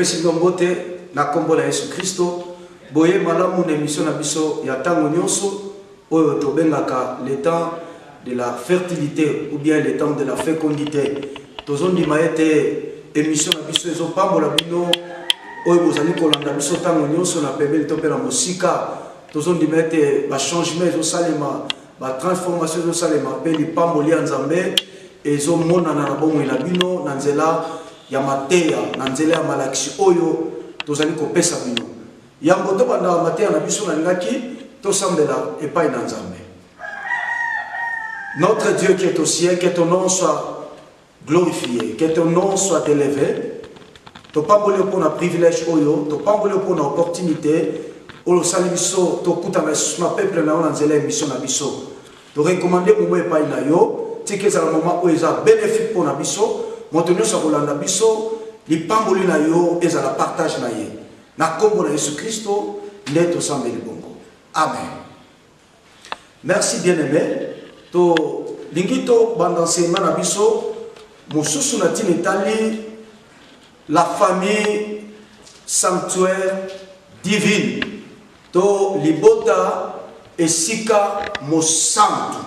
Pesindombote na kombo la Yesu Christo. Boye malamu na émission na biso ya tango nyonso oyo tobengaka le temps de la fertilité ou bien le temps de la fécondité. Tozondi maete émission na biso ezo pambola bino oyo bozali kolanda biso tango nyonso na pembeli to pela musika. Tozondi maete ba changement ezo salema, ba transformation ezo salema pe li pamboli ya Nzambe ezo mona na bomo ila bino na nzela ya mateya na nzela ya malakisi oyo tozali kopesa bino. Yango to banda mateya na biso na ngaki to sambela epai na Nzambe. Notre Dieu qui est au ciel, que ton nom soit glorifié, que ton nom soit élevé. To pambole pour na privilège oyo, to pambole pour na opportunité oyo sali biso to kutana na peuple na nzela émission na biso. To recommander mo epai na yo, tike za moment oyo za bénéfique pour na biso. Montenyo sa kolanda biso li pamboli na yo eza la partage na ye na kombo na Yesu Christo nde tosambeli bongo. Amen. Merci bien-aimé. To lingito bandansema na biso mosusu na tinetali la famille sanctuaire divine to libota esika mosantu.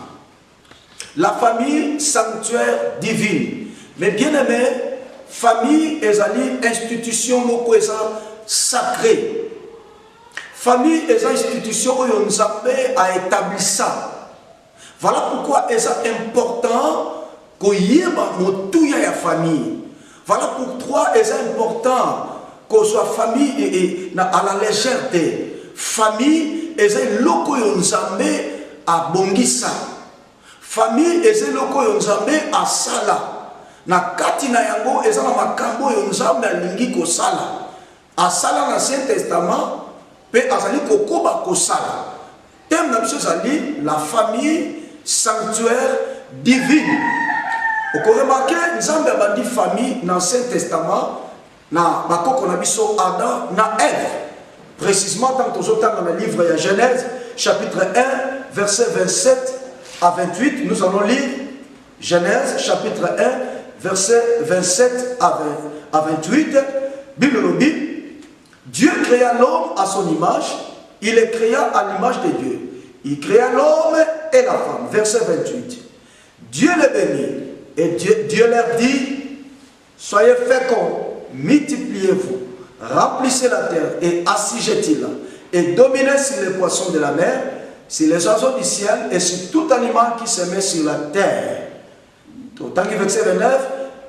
La famille sanctuaire divine. Mais bien aimé, famille ezali institution moko eza sacrée. Famille eza institution oyo Nzambe a établi ça. Voilà pourquoi eza important koyeba motuya ya famille. Voilà pourquoi eza important qu'on soit famille et à la légèreté. Famille eza loko oyo Nzambe a bongisa. Famille eza loko oyo Nzambe a sala. Na kati na yango ezala makambo yo Nzambe alingi kosala asala na Saint Testament pe azali kokoba kosala. Thème na biso ezali la famille sanctuaire divine. Oko remarquer Nzambe abandi famille na Saint Testament na bakoko na biso Adam na Ève. Précisément dans le livre de Genèse chapitre 1 verset 27 à 28, nous allons lire Genèse chapitre 1 verset 27 à 28, Bible nous dit, Dieu créa l'homme à son image, il les créa à l'image de Dieu. Il créa l'homme et la femme. Verset 28. Dieu les bénit et Dieu leur dit, soyez féconds, multipliez-vous, remplissez la terre et assujettez-la, et dominez sur les poissons de la mer, sur les oiseaux du ciel et sur tout animal qui se met sur la terre. Autant que verset 29,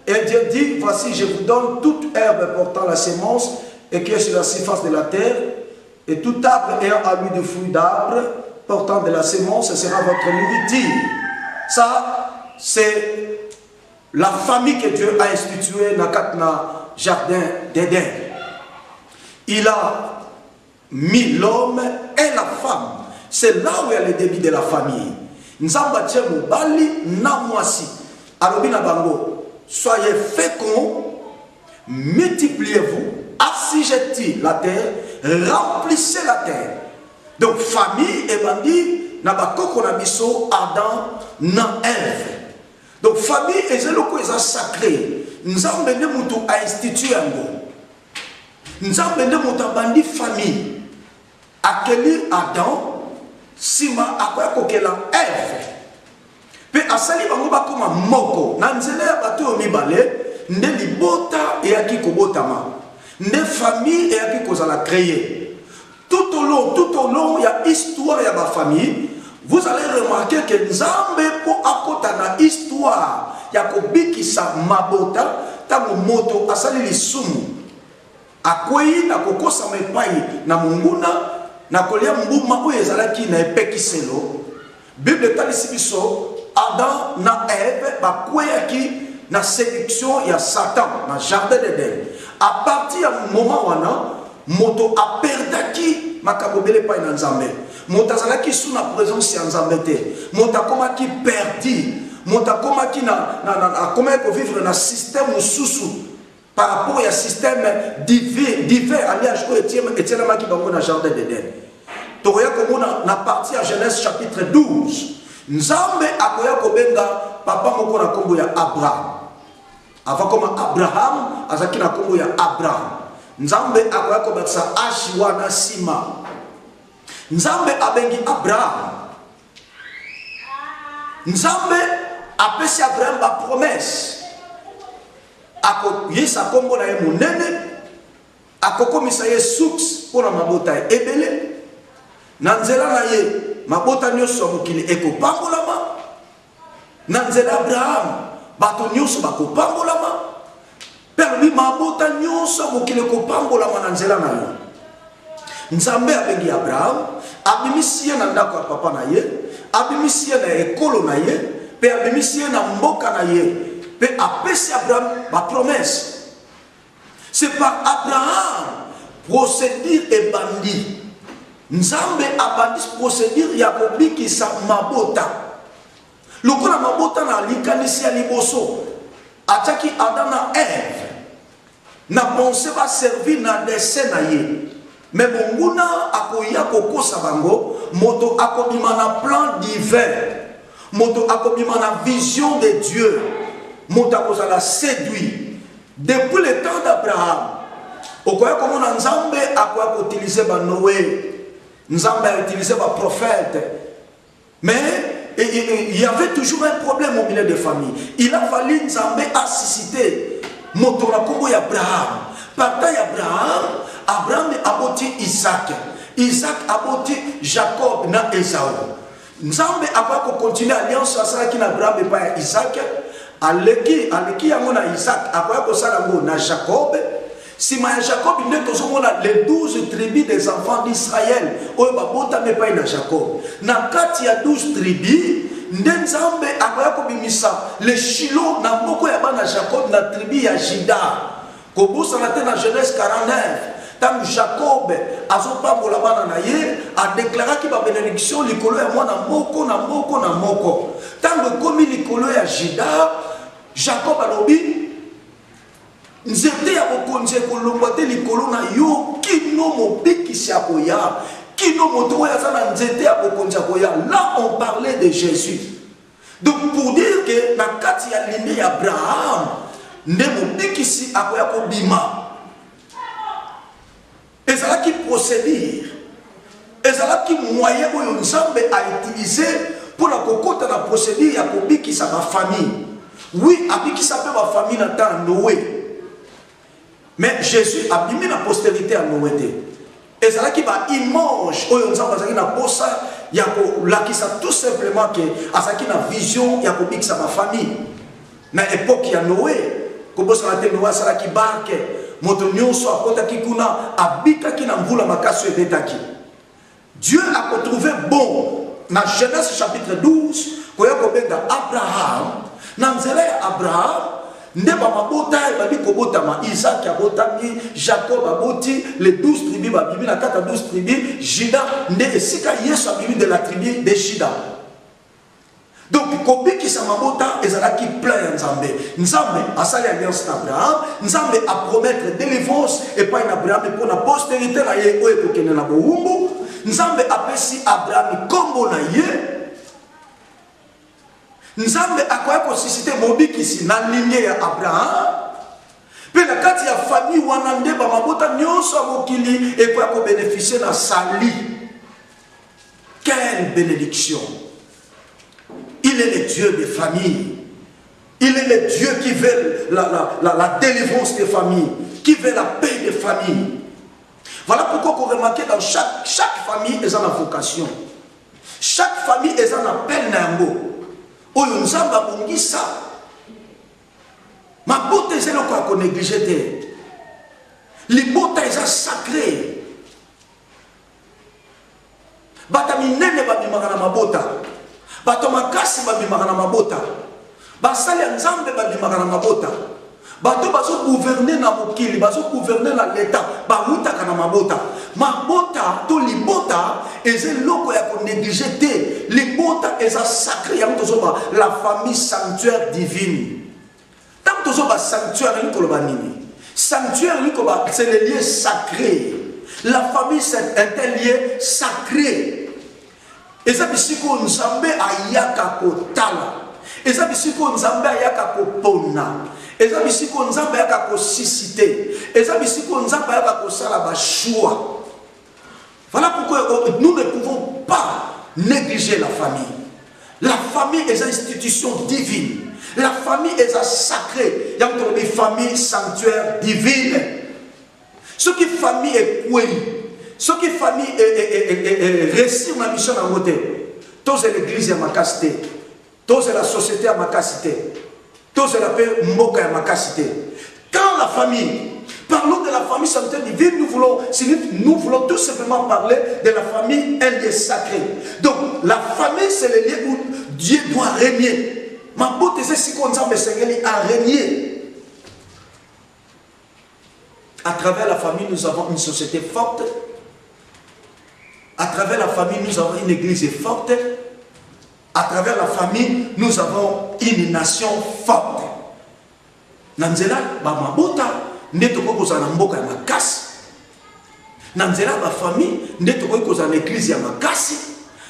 et Dieu dit, voici je vous donne toute herbe portant la sémence et qui est sur la surface de la terre, et tout arbre ayant à lui de fruits d'arbre portant de la sémence, ce sera votre nourriture. Ça, c'est la famille que Dieu a instituée dans le jardin d'Éden. Il a mis l'homme et la femme. C'est là où il y a le début de la famille. Nzamba tche mobali na mwasi. Alobina bango, soyez féconds, multipliez-vous, assujettez la terre, remplissez la terre. Donc famille et bandi na bakoko na biso Adam na Ève. Donc famille et zeloko eza sacré. Nzambe nde mutu a institué yango. Nzambe nde mutu bandi famille. Akeli Adam sima akoya kokela Ève. Pe asali bango bakoma moko na nzela ya bato yo mibale nde libota eyaki kobotama nde famille eyaki kozala créer tout au long ya histoire ya ba famille. Vous allez remarquer que Nzambe po akota na histoire ya kobikisa mabota tango moto asali lisumu akwei na kokosa mepai na munguna na kolia mbuma oyo ezalaki na epekiselo. Bible talisi biso Adam na Ève bakweyaki na séduction ya Satan na jardin d'Éden. À partir du moment wana moto aperdaki makambo bele pa na Nzambe. Moto azalaki sous la présence ya Nzambe te. Moto akomaki perdu. Moto akomaki na comment vivre na système susu par rapport au système divin alliage ko etienne maki bango na jardin d'Éden. Toya komona na partie à Genèse chapitre 12. Nzambe akoya kobenga papa moko na kombo ya Abraham. Avant comme Abraham, azaki na kombo ya Abraham. Nzambe akoya kobakisa ashi wana sima. Nzambe abengi Abraham. Nzambe apesi Abraham ba promesse. Ako yesa kombo na ye monene, akokomisa ye suks pona mabota ebele. Na nzela na ye mabota nyonso mokili ekopambolama. Na nzela Abraham bato nyonso bakopambolama. Pero bi mabota nyonso mokili ekopambolama na nzela na ye. Nzambe abengi Abraham, abimisi ye na ndako ya papa na ye, abimisi ye na ekolo na ye, pe abimisi ye na mboka na ye, pe apesi Abraham ba promesse. C'est par Abraham procédure et bandit. Nzambe abandis procédure ya kobikisa mabota. Lokola mabota na likanisi ya liboso, ataki Adam na Ève. Na pensé va servir na dessin na ye. Mais monguna akoya kokosa bango, moto akobima na plan divin, moto akobima na vision de Dieu, moto akozala séduit. Depuis le temps d'Abraham, okoya komona Nzambe akoya utiliser ba Noé, Nzambe a utilisé ba prophète. Mais il y avait toujours un problème au milieu des familles. Il a fallu Nzambe a suscité moto na kombo ya Abraham. Partant Abraham, Abraham aboti Isaac. Isaac aboti Jacob na Esau. Nzambe akoya continuer alliance à qui na Abraham et pas Isaac. Aleki yango na Isaac akoya kosala ngo na Jacob. Si ma Jacob il est toujours les 12 tribus des enfants d'Israël. Oyo babota me pas na Jacob. Na kati ya 12 tribus Nzambe akoya kobimisa le Shilo na mboko ya bana Jacob na tribu ya Juda. Kobusa na te na Genèse 49. Tant Jacob azopambola bana na ye a déclaré ki ba bénédiction likolo ya mwana moko na moko na moko. Tant komi likolo ya Juda, Jacob alobi nzete ya bokonzi kolongwa te likolo na yo kino mobikisi ya koya. Kino moto oyo aza na nzete ya bokonzi ya koya. Là on parlait de Jésus. Donc pour dire que na kati ya lignée ya Abraham nde mobikisi akoya kobima. Ezalaki procédure, ezalaki moyen oyo Nzambe a utilisé pour la kokota na procédure ya kobikisa ba famille. Oui, abikisa pe ba famille na temps Noé. Mais Jésus a bimi na postérité à Noé te. Ezalaki ba image oyo Nzambe azaki na posa ya ko lakisa tout simplement que azaki na vision ya kobikisa ba famille. Na époque ya Noé, kobosa na te Noé asalaki barke. Moto nyonso akotaki kuna abikaki na mvula makasi ebetaki. Dieu a retrouvé bon na Genèse chapitre 12 koya kobenga Abraham na nzela ya Abraham nde ba mabota ebali kobotama. Isaac abotami, Jacob aboti, les 12 tribus babimi na kata 12 tribus. Juda nde esika Yesu abimi de la tribu de Juda. Donc, kobiki sa mabota ezalaki plein ya Nzambe. Nzambe asali alliance na Abraham. Nzambe a promettre délivrance et pas en Abraham et pour la postérité na ye oyo kokende na bowumbu. Nzambe apesi Abraham kombo na ye. Nzambe akoya kosusciter mobikisi na lignée ya Abraham. Pe na kati ya famille wana nde ba mabota nyonso mokili ekoya ko bénéficier na sali. Quelle bénédiction! Il est le Dieu des familles. Il est le Dieu qui veut la délivrance des familles, qui veut la paix des familles. Voilà pourquoi vous remarquez dans chaque famille, ils ont une vocation. Chaque famille, ils ont un appel n'ambo. Oyo nzamba bongisa. Ma beauté, c'est le quoi qu'on néglige. Les beautés, ils sont sacrés. Bataminene babimaka na mabota. Bato makasi babimaka na mabota. Basali ya Nzambe babimaka na mabota. Bato bazo gouverner na mokili, bazo gouverner na l'État, bawutaka na mabota. Mabota to libota eze loko ya ko négliger te. Libota eza sacré ya mtozoba la famille sanctuaire divine. Tant tozoba sanctuaire ni koloba nini? Sanctuaire ni koba c'est le lieu sacré. La famille c'est un lieu sacré. Eza bisiko Nzambe ayaka kotala. Eza bisiko Nzambe ayaka kopona. eza bisika nzambe yaka kosisite, eza bisika nzambe yaka kosala ba choix. Voilà pourquoi nous ne pouvons pas négliger la famille. La famille est une institution divine. La famille est sacrée. Il y a une famille sanctuaire divine. Ce qui famille est quoi? Ce qui famille est réussi dans la mission à côté. Tous l'église à ma cité. Tous la société à ma cité. Tous la paix moka à ma cité. Quand la famille, parlons de la famille sanctuaire divine, nous voulons tout simplement parler de la famille, elle est sacrée. Donc la famille c'est le lieu où Dieu doit régner. Ma beauté c'est si qu'on a régné. À travers la famille, nous avons une société forte. À travers la famille, nous avons une église forte. À travers la famille, nous avons une nation forte. Nanzela, Bamabota, Netoko Kozana Mboka Makasi. Nanzela, ma famille, Netoko Kozana église Makasi.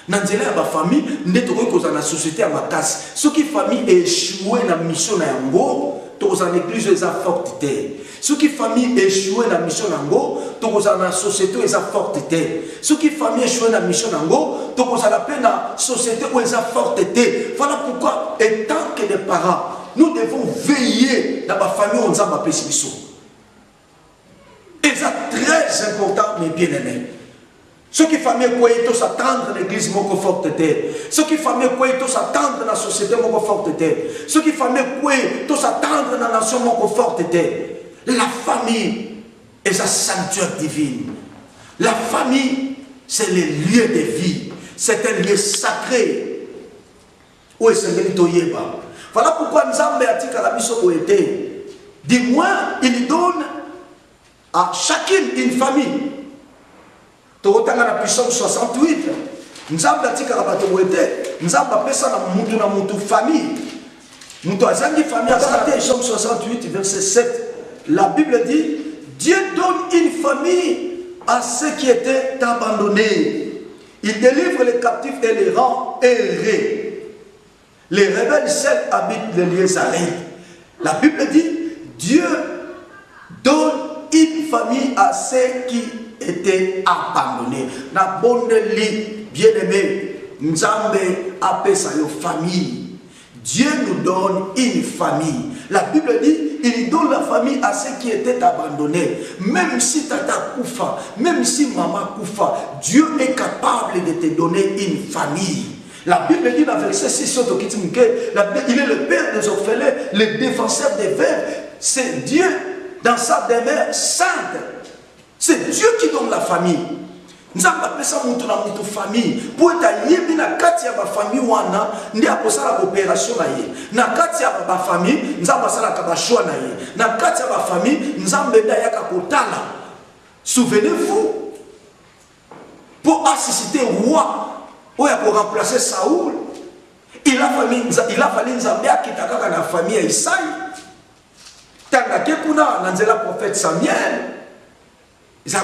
Nanzela, ma famille, Netoko Kozana société Makasi. Ce qui famille est échoué dans la mission Yango, Tokozana église est forte. Ce qui famille échoué dans la mission Nango, Tokozana société est forte. Ce qui famille échoué dans la mission Nango, Tokozana peine la société où est forte. Voilà pourquoi, étant que des parents, nous devons veiller dans la famille où nous avons appelé ce mission. Et c'est très important, mes bien-aimés. Ce qui famille quoi est tous attendre l'église mon forte. Ce qui famille quoi est tous attendre la société mon forte. Ce qui famille quoi est tous attendre la nation mon forte. La famille est un sanctuaire divin. La famille, c'est le lieu de vie. C'est un lieu sacré. Où est-ce que nous sommes? Voilà pourquoi nous avons dit que la mission a été. Du moins, il donne à chacune une famille. Dans la puissance 68, nous avons dit que la nous avons appelé ça la famille. Nous avons dit famille à puissance 68, verset 7. La Bible dit, Dieu donne une famille à ceux qui étaient abandonnés. Il délivre les captifs et les rend errés. Les rebelles seuls habitent les lieux arides. La Bible dit, Dieu donne une famille à ceux qui étaient abandonnés. La bonne lit, bien-aimé, Nzambe appelle ça une famille. Dieu nous donne une famille. La Bible dit, il donne la famille à ceux qui étaient abandonnés. Même si tata koufa, même si maman koufa, Dieu est capable de te donner une famille. La Bible dit dans verset 6, il est le père des orphelins, le défenseur des veuves. C'est Dieu dans sa demeure sainte. C'est Dieu qui donne la famille. Nous avons appelé ça notre famille. Pour être lié, na kati ya ba famille wana, ndi akosala opération na ye. Na kati ya ba famille, nous avons sala ka choix na ye. Na kati ya ba famille, nous avons benda ya ka kotala. Souvenez-vous, pour assister au roi, pour remplacer Saoul, il a fallu Nzambe akitaka na famille ya Isaïe. Tanga kekuna nanzela prophète Samuel. Ils ont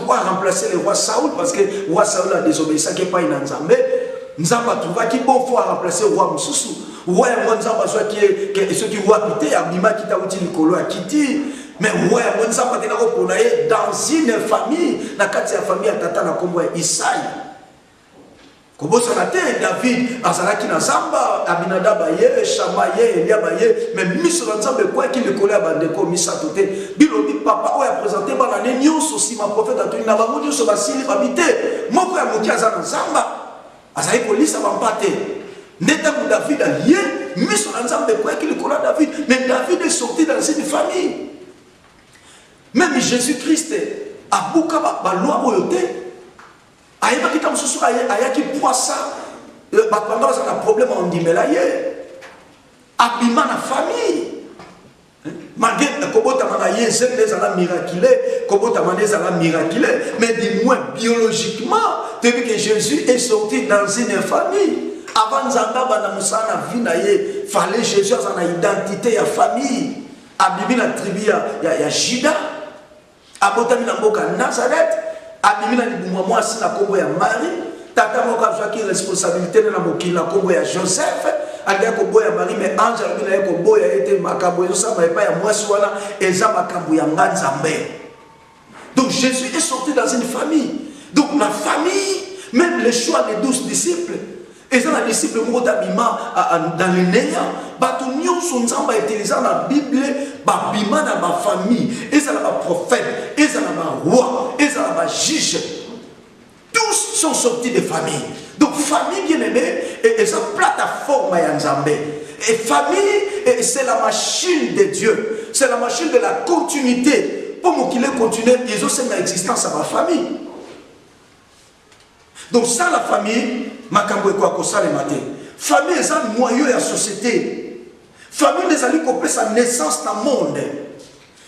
remplacé le roi Saoul parce que le roi Saoul a désobéi. Ça n'est pas une Nzambe. Nzambe a trouvé qu'il faut remplacer le roi Moussoussou. Le roi Nzambe a dit ce qui roi Pité, Abima qui t'a dit Nicolo a quitté. Mais le roi Nzambe a dit dans une famille, dans la famille à Tata Nakombo Isaïe. Comment ça a été David, Azalaki Nazamba, Abinadab Aye, Shama Aye, Eliab Aye, mais Miss Nzambe quoi qu'il le collait à Bandeko, Miss Atoté, Bilobi Papa, a présenté par l'année Nyos aussi, ma prophète a tenu Navamodio sur Basili, habité, mon frère Moki Azan Nzamba, Azaï Police a m'empaté. Netamou David a lié, Miss Nzambe quoi qu'il le collait à David, mais David est sorti dans une famille. Même Jésus-Christ a beaucoup de loi royauté. Aïba qui t'a soucié, aïe qui poissa, pendant un problème on dit mais là abîmant la famille. Malgré que Kobota Manaye, c'est des ala miraculés, Kobota Manaye ala miraculés, mais du moins biologiquement, depuis que Jésus est sorti dans une famille. Avant Zamba Banamoussana Vinaye, fallait Jésus dans une identité à famille. Abîmé la tribu ya Juda, Abotami la Mboka Nazareth. Abimina ni bumwa si na kombo ya Marie, tata moka jwa ki responsabilité na mokili na kombo ya Joseph, anda ko boya mari mais ange alobina ko boya ete makambo ezo sama epa ya mwasi wana eza makambo ya nzambe. Donc Jésus est sorti dans une famille. Donc la famille, même le choix des 12 disciples, et ça les disciples dans les néants, batunyo son nzamba utilisé dans la Bible, babima dans ma famille, et ça la prophète, et ça la roi, et ça la juge. Tous sont sortis de famille. Donc famille bien aimée, et ça plateforme à Nzambe. Et famille, c'est la machine de Dieu, c'est la machine de la continuité. Pour qu'il ait continué, ils ont cette existence à ma famille. Donc sans la famille, makambo est quoi ça les matins. Famille est un noyau de la société. Famille les alliés qui sa naissance dans le monde.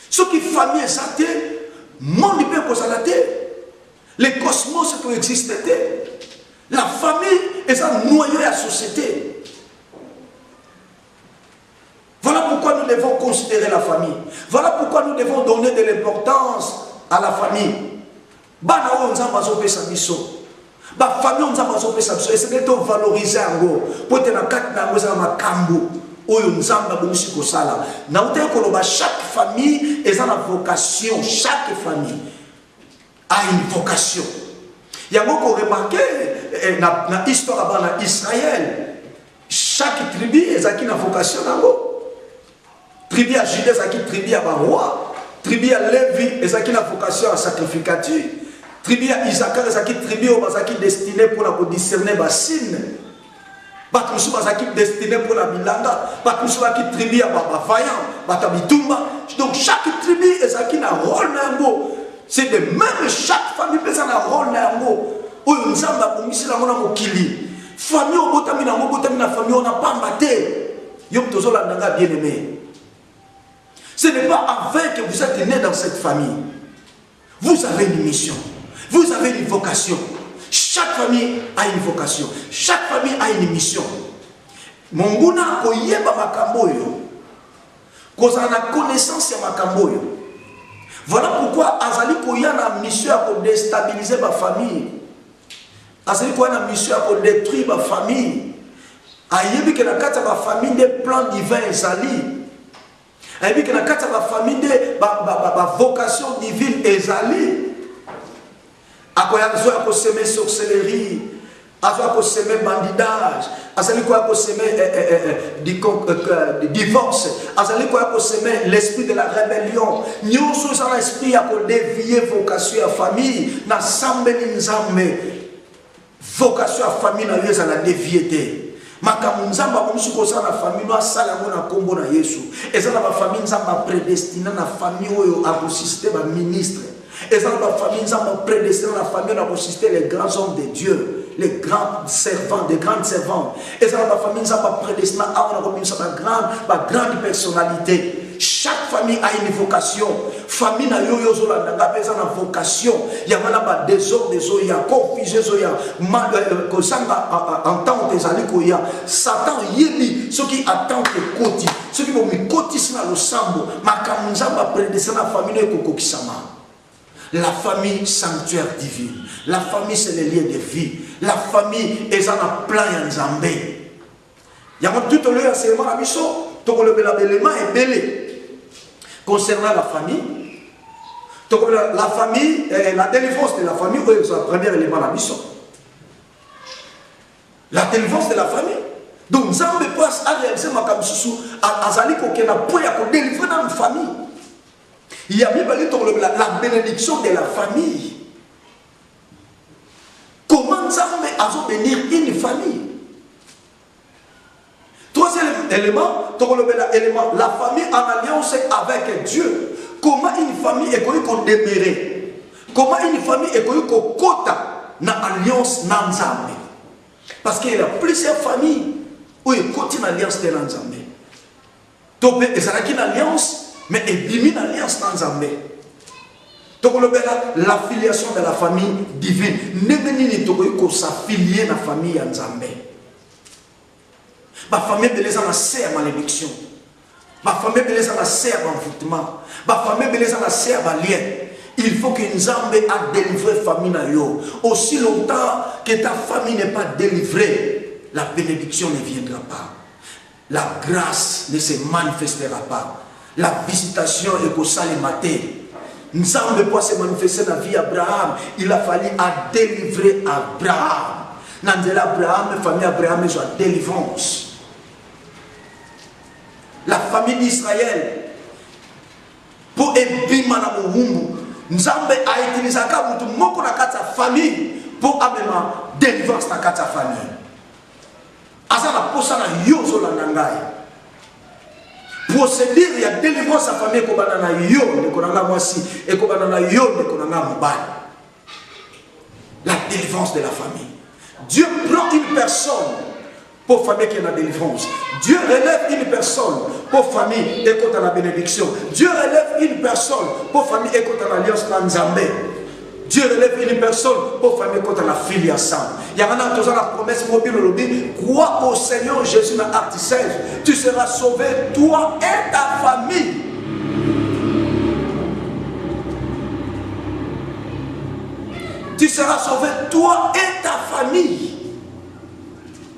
Ce qui famille est ça, monde peut constater. Le cosmos peut exister. La famille est un noyau de la société. Voilà pourquoi nous devons considérer la famille. Voilà pourquoi nous devons donner de l'importance à la famille. Banao nzamba zopesa biso. Ba famille nzamba zopesa biso. Et c'est que valoriser ango. Pour te na kati na ngo za makambo. Oyo nzamba bomisi ko sala. Na utay ko loba chaque famille est en vocation. Chaque famille a une vocation. Yango ko remarquer na histoire bana Israël. Chaque tribu est une vocation nango. Tribu à Judas, c'est tribu à roi. Tribu à Lévi, c'est une vocation à sacrificature. Tribu à Isaac, c'est une tribu qui est destinée pour discerner les signes. Batoussou, c'est destiné pour la bilanga. Batoussou, c'est tribu à vaillant, batabitumba. Donc chaque tribu est un rôle nango. C'est de même chaque famille peut avoir un rôle nango. Où nous avons mis la mokili. Famille au botamina, la famille on n'a pas maté. Yom tozo la nanga bien aimé. Ce n'est pas avec que vous êtes né dans cette famille. Vous avez une mission. Vous avez une vocation. Chaque famille a une vocation. Chaque famille a une mission. Monguna koyeba makamboyo. Koza na connaissance ya makamboyo. Voilà pourquoi Azali koya na mission pour déstabiliser ma famille. Azali koya na mission pour détruire ma famille. Ayebi que la kata ma famille des plans divins ezali. Et puis que dans la famille de vocation divine ezali. Akoya ko semer sorcellerie, akoya ko semer bandidage, azali ko semer divorce, azali ko semer l'esprit de la rébellion. Nyonso ça l'esprit a ko dévier vocation à famille na sambeli nzambe. Vocation à famille na yeza la déviété. Makamu nzamba komsuko sa na famille no asala ngo na kombo na Yesu. Eza na ba famille nzamba prédestiné na famille oyo a consister ba ministre. Eza na ba famille nzamba prédestiné na famille na consister les grands hommes de Dieu, les grands servants, des grandes servantes. Eza na ba famille nzamba prédestiné a na komisa ba grande personnalité. Chaque famille a une vocation. Famille na yo zo la nga pesa na vocation. Ya wana ba désordre zo ya confusion zo ya mal ko sanga entendre des ali ko ya Satan yebi ce qui attend que koti. Ce qui vont mi koti sina lo sambo makamza ba prédestiné na famille ko kokisama. La famille sanctuaire divine. La famille c'est le lien de vie. La famille est en plan ya Nzambe. Ya mo tout le enseignement la mission to ko le élément est belé. Concernant la famille, la famille, la délivrance de la famille, c'est le premier élément de la mission. La délivrance de la famille. Donc, nous avons passe à réaliser ma kamsusu, à Zali Kokena, pour délivrer dans une famille. Il y a même la bénédiction de la famille. Comment nous avons bénir une famille? Troisième élément, la famille en alliance avec Dieu. Comment une famille est qu'on demeurer? Comment une famille est qu'on kota na alliance na Nzambe? Parce qu'il y a plusieurs familles où il continue l'alliance de Nzambe. Donc il y a une alliance, mais il y a une alliance na Nzambe. Donc la filiation de la famille divine. N'est pas s'affilier à la famille Nzambe. Ma famille beleza na serre malédiction. Ma famille beleza na serre envoûtement. Ma famille beleza na serre lien. Il faut que Nzambe a délivré famille na yo. Aussi longtemps que ta famille n'est pas délivrée, la bénédiction ne viendra pas. la grâce ne se manifestera pas. La visitation est pour ça le matin. Nzambe pour se manifester dans la vie d'Abraham, il a fallu à délivrer Abraham. Dans Abraham, la famille Abraham est en délivrance. La famille d'Israël, pour ébima na muhumbu, Nzambe a utilisé sa famille pour amener délivrance dans sa famille. Asa la posa na yozo la nangai. Procédure, il y a délivrance à la famille, la délivrance de la famille. Dieu prend une personne pour famille qui est la délivrance. Dieu relève une personne pour famille et contre la bénédiction. Dieu relève une personne pour famille et contre l'alliance Nzambe. Dieu relève une personne pour famille contre la filiation. Il y a maintenant la promesse mobile aujourd'hui. Crois au Seigneur Jésus dans Acte 16. Tu seras sauvé, toi et ta famille. Tu seras sauvé, toi et ta famille.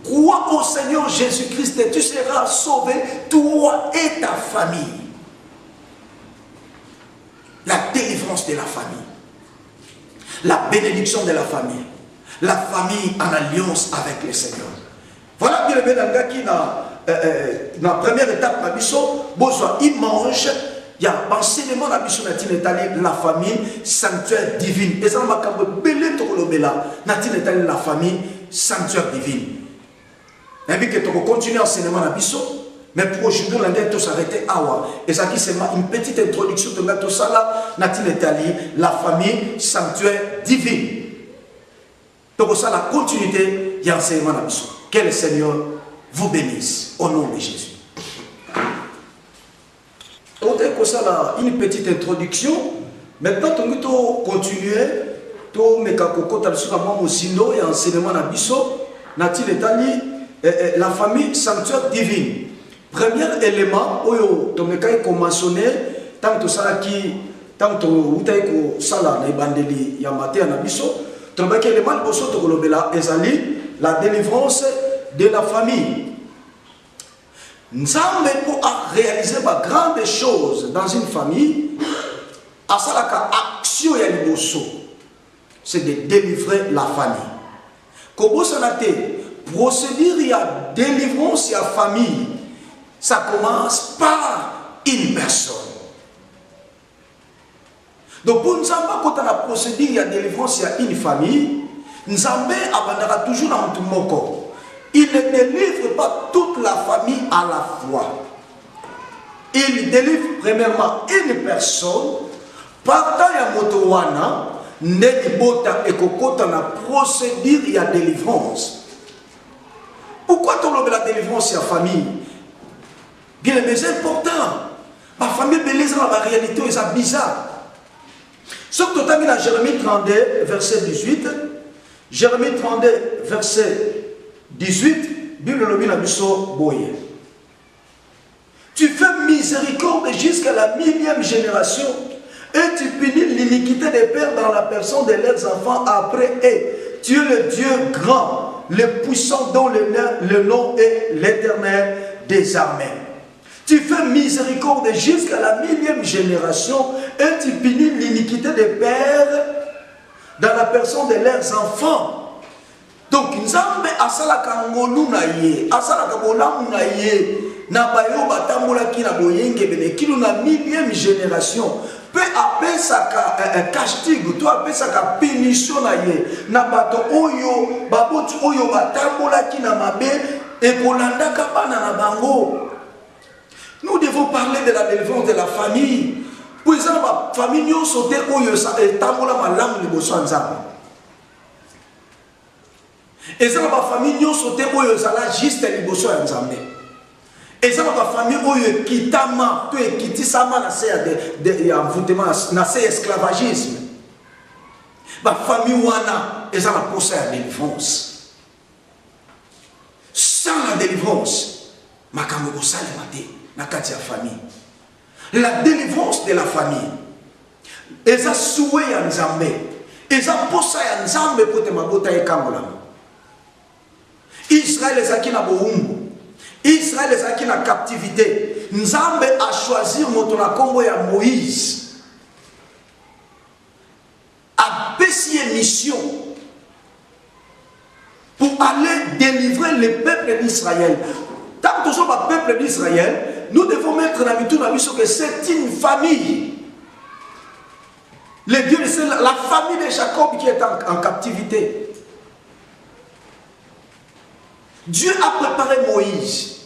Crois au Seigneur Jésus-Christ et tu seras sauvé, toi et ta famille. La délivrance de la famille. La bénédiction de la famille en alliance avec le Seigneur. Voilà bien le bénédiction qui dans la première étape de il mange, il y a enseignement de la famille sanctuaire divine. Et ça m'a la famille sanctuaire divine. Et puis que tu continues l'enseignement de mais pour aujourd'hui, on va s'arrêter à et ça qui c'est une petite introduction de tout ça là, la famille sanctuaire divine. Donc ça la continuité de l'enseignement de l'Abysso. Que le Seigneur vous bénisse au nom de Jésus. On a ça là une petite introduction. Maintenant, on va continuer. On va l'enseignement de l'Abysso. La famille sanctuaire divine. Premier élément, tu as mentionné, tant que ça qui, tant que ça là, les bandeli, yamate anabiso, premier élément, la délivrance de la famille. Nzambe pour réaliser de grandes choses dans une famille, à ça la action ya liboso, c'est de délivrer la famille. Comment ça n'a été procédure, il y a délivrance, il y a famille. Ça commence par une personne. Donc pour Nzambe, quand on a procédé, il y a délivrance, il y a une famille. Nzambe abandonnera toujours dans tout mon corps. Il ne délivre pas toute la famille à la fois. Il délivre premièrement une personne. Partant ya motowana, nebota et kokota na procédure, il y a délivrance. Pourquoi tu la délivrance, il y a famille? Bien, mais c'est important. Ma famille, la réalité, c'est bizarre. Sauf que tu as mis dans Jérémie 32, verset 18. Jérémie 32, verset 18. Bible le la boye. Tu fais miséricorde jusqu'à la 1000e génération et tu punis l'iniquité des pères dans la personne de leurs enfants après eux. Tu es le Dieu grand, le puissant dont le nom est l'Éternel des armées. Tu fais miséricorde jusqu'à la 1000e génération et tu punis l'iniquité des pères dans la personne de leurs enfants. Donc, Nzambe asalaka ngolu na ye, asalaka bolamu na ye, na bayo batambola ki na boyenge bene kilo na 1000e génération. Peu appelle ça castigue, toi appelle ça punition na ye, na bato oyo, baboti oyo batambola ki na mabe et kolandaka bana na bango. Nous devons parler de la délivrance de la famille. Pour exemple, la famille nous sauté oyo sa tambola malamu liboso nzambe. Et ça la famille nous sauté oyo sa la juste liboso nzambe. Et ça la famille oyo kitama to ekitisama na se de envoûtement na se esclavagisme. La famille wana et ça la posa ya délivrance. Sans la délivrance, makambo ko salema te. Famille. La délivrance de la famille. Et ça souhait à Nzambe. Et ça posa à Nzambe pour te mabota et kambola. Israël est qui na boumbu. Israël est qui la captivité. Nzambe a choisi Motona Kombo ya Moïse. A payé mission pour aller délivrer le peuple d'Israël. Tant que nous sommes un peuple d'Israël, nous devons mettre dans l'habitude que c'est une famille. Le Dieu, c'est la famille de Jacob qui est en captivité. Dieu a préparé Moïse.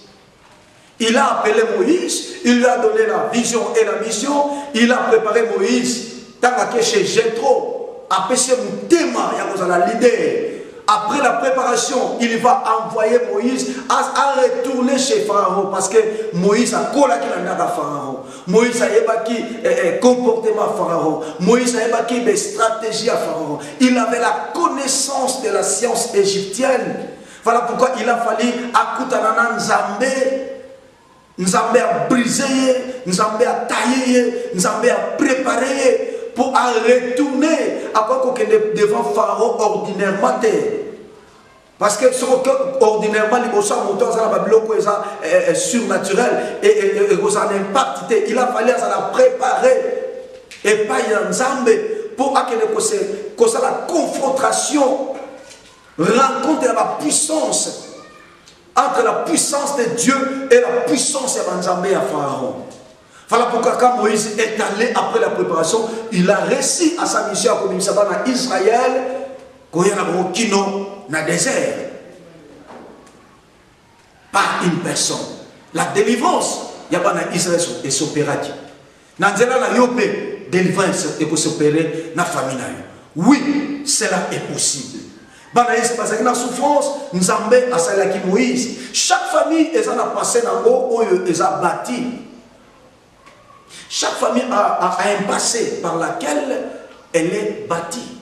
Il a appelé Moïse, il lui a donné la vision et la mission. Il a préparé Moïse. Tant que chez Jétro, après ce thème, il y a la leader. Après la préparation, il va envoyer Moïse à retourner chez Pharaon. Parce que Moïse a collé à Pharaon. Moïse a évacué le comportement Pharaon. Moïse a évacué les stratégies à Pharaon. Il avait la connaissance de la science égyptienne. Voilà pourquoi il a fallu Akutanana Nzambe. Nzambe a brisé, Nzambe a taillé, Nzambe a préparé pour retourner à quoi devant Pharaon ordinairement. Parce que ordinairement, les surnaturel et ils ont un impact. Il a fallu la préparer et pas Nzambe pour que la confrontation rencontre la puissance entre la puissance de Dieu et la puissance de Nzambe à Pharaon. Voilà pourquoi quand Moïse est allé après la préparation, il a réussi à sa mission comme il s'appelle en Israël, quand il y a un kino dans le désert. Par une personne. La délivrance, il n'y a pas dans Israël et s'opérer. Dans la Yopé, délivrance et s'opérer dans la famille. Oui, cela est possible. Parce que dans la souffrance, nous avons à Moïse. Chaque famille est passé dans l'eau où elle a bâti. Chaque famille a un passé par lequel elle est bâtie.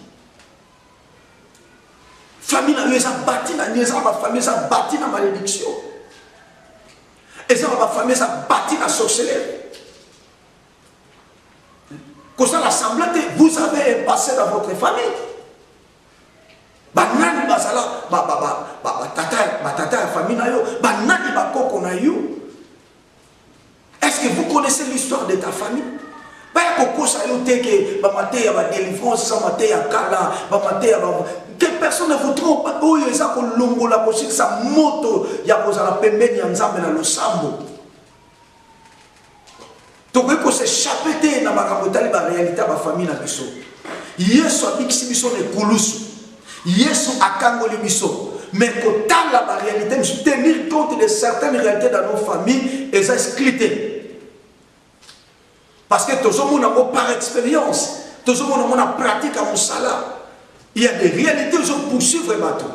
Famille a bâti dans la famille, a bâti dans la malédiction. Et ça, la famille a bâti dans la sorcellerie. Comme ça, l'assemblée, vous avez un passé dans votre famille. Banani basala tata famille na yo banani bakoko na yo. Est-ce que vous connaissez l'histoire de ta famille? Pas koko sa yo teke ba maté ya ba délivrance sa maté ya kala ba maté ya ba que personne ne vous trompe oyo eza ko longola ko sa moto ya ko za la pembeni ya Nzambe na losambo. Donc ko se chapeter na makambo tali ba réalité ba famille na biso. Yesu abikisi biso ne kulusu. Yesu akangoli biso. Mais quand la réalité, nous tenir compte de certaines réalités dans nos familles et ça excluté. Parce que tout le monde par expérience, tout le monde a pratique à mon salaire. Il y a des réalités qui sont poursuivre les bateaux.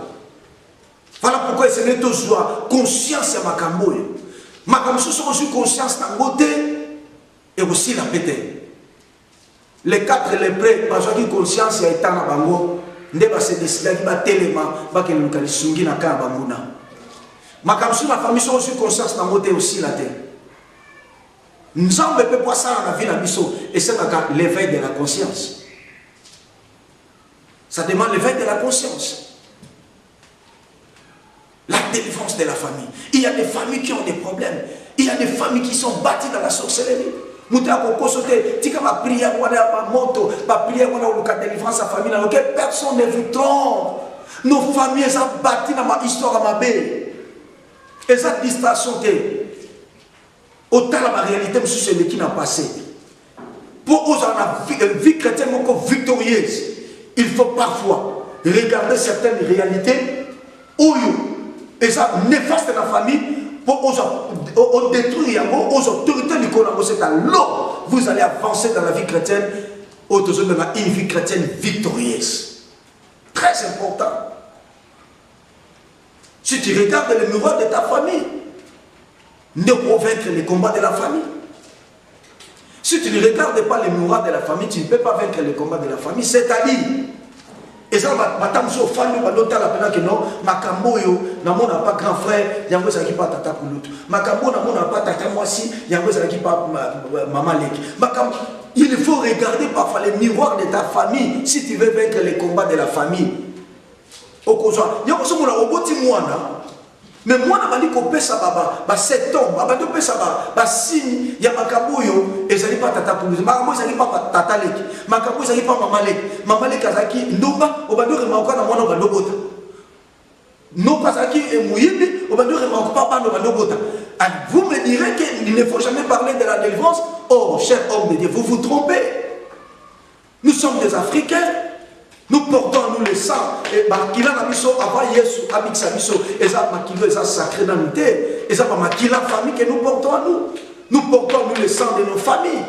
Voilà pourquoi c'est n'est toujours conscience à Makambo. Makambo sont aussi conscience d'un côté et aussi la pété. Les quatre les prêts, parce que conscience il y a été en bango. Ndeba se décide qui va tellement va que nous allons sungi na kaba muna. Makamsu la famille sont aussi conscience na moté aussi la terre. Nous avons peut pas ça dans la vie na biso et c'est l'éveil de la conscience. Ça demande l'éveil de la conscience. La délivrance de la famille. Il y a des familles qui ont des problèmes. Il y a des familles qui sont bâties dans la sorcellerie. Personne ne vous trompe. Nos familles sont bâties dans ma histoire à ma baie. Et cette distraction, autant la réalité, c'est ce qui n'a passé. Pour une vie chrétienne victorieuse, il faut parfois regarder certaines réalités où et ça néfaste dans la famille. Pour détruire aux autorités du Congo, c'est alors vous allez avancer dans la vie chrétienne, une vie chrétienne victorieuse. Très important. Si tu regardes le miroir de ta famille, ne pas vaincre les combats de la famille. Si tu ne regardes pas le miroir de la famille, tu ne peux pas vaincre les combats de la famille. C'est-à-dire, et ça, matamso famille balota la pena que non, makambo yo, namon n'a pas grand frère, yango ça qui pas tata kulutu. Makambo namon n'a pas tata moi si, yango ça qui pas maman leki. Makambo, il faut regarder parfois les miroirs de ta famille si tu veux vaincre les combats de la famille. Au cause, yango ça mon oboti mwana, Mais moi, je vais ça, 7 ans, je vais ça, signe, il y a Makabuyo, et je n'ai pas tata pour vous. Makabuyo, je n'ai pas tata lek. Makabuyo, je n'ai pas mamalek. Mamalek, Kazaki, Ndoba, au Bando, Remauka, dans mon Bando. Non, Kazaki et Mouyibi, au Bando, Remauka, pas dans Bando. Vous me direz qu'il ne faut jamais parler de la délivrance. Oh, cher homme de Dieu, vous vous trompez. Nous sommes des Africains. Nous portons nous le sang. Et Makila Nabiso, avant Yesu, Abiksa Biso, et ça, Makila, ça sacré dans nous. Et ça, Makila famille que nous portons à nous. Nous portons nous le sang de nos familles.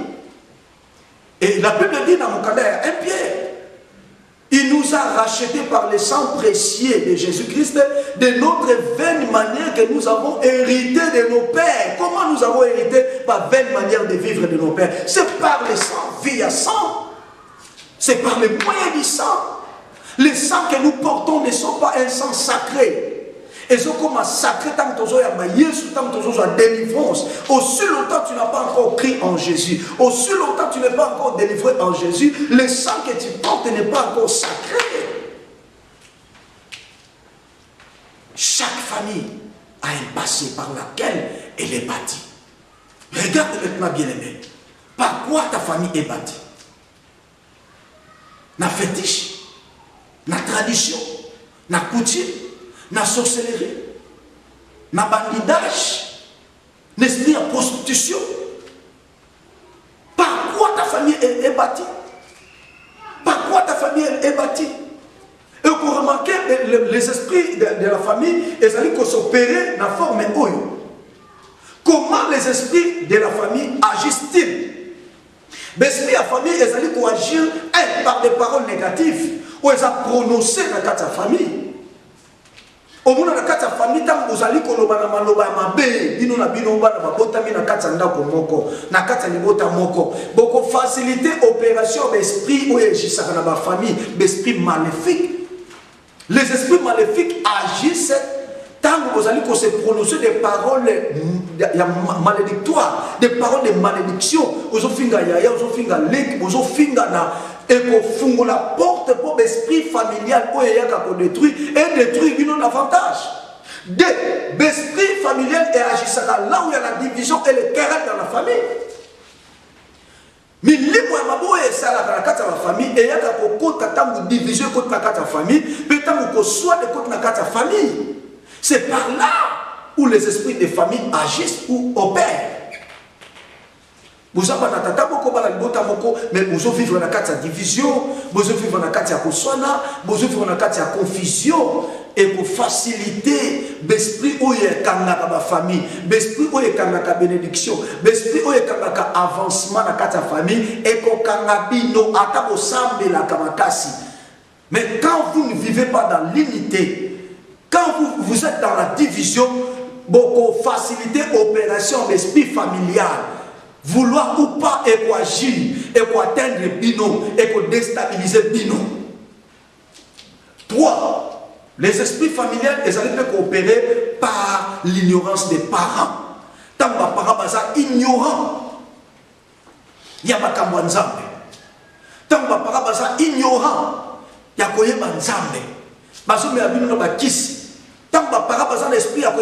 Et la Bible dit dans mon cadre, un Pierre, il nous a rachetés par le sang précieux de Jésus-Christ, de notre vaine manière que nous avons hérité de nos pères. Comment nous avons hérité par vaine manière de vivre de nos pères? C'est par le sang, vie à sang. C'est par le moyen du sang. Les sangs que nous portons ne sont pas un sang sacré. Et c'est comme un sacré tant que tu as délivrance. Aussi longtemps tu n'as pas encore crié en Jésus. Aussi longtemps tu n'es pas encore délivré en Jésus. Le sang que tu portes n'est pas encore sacré. Chaque famille a un passé par lequel elle est bâtie. Regarde maintenant bien aimé. Par quoi ta famille est bâtie? Na fétiche, na tradition, na coutume, na sorcellerie, na bandidage, n'esprit de prostitution. Par quoi ta famille est bâtie? Par quoi ta famille est bâtie? Et vous remarquez, les esprits de la famille, ils allaient s'opérer dans la forme oyo. Comment les esprits de la famille agissent-ils? L'esprit de la famille, ils allaient agir par des paroles négatives, ou ils ont prononcé dans la famille. Au moins dans la famille, vous allez koloba na maloba mabe, bino na bino ba na bota mi na kata ndako moko, na kata libota moko. Beaucoup faciliter opération d'esprit ou agissent dans la famille, d'esprit maléfique. Les esprits maléfiques agissent tant que vous allez se prononcer des paroles malédictoires, des paroles de malédiction. Vous avez fait yaya, vous avez fait lek, vous avez fait na et vous fungez la porte pour l'esprit familial où il y a qu'à détruire et détruire une avantage. L'esprit familial et agissera là où il y a la division et le querelle dans la famille. Mais les moyens ça la famille et il y a qu'à division contre la famille, peut-être que soit de contre la famille. C'est par là où les esprits de famille agissent ou opèrent. Vous avez mais vous vivez dans la division, vous vivez dans la vous vivez dans la confusion. Et pour faciliter l'esprit où il y a la famille, l'esprit où il y a la bénédiction, l'esprit où il y a avancement dans la famille, et mais quand vous ne vivez pas dans l'unité, quand vous êtes dans la division, beaucoup faciliter l'opération d'esprit familial. Vouloir ou pas agir, atteindre Bino, déstabiliser Bino. 3. Les esprits familiaux, ils allaient coopérer par l'ignorance des parents. Tant que les parents sont ignorants, il y a pas de Nzambe. Tant que les parents sont ignorants, il y a pas de Nzambe. Parce que les parents sont tant que les parents ont l'esprit à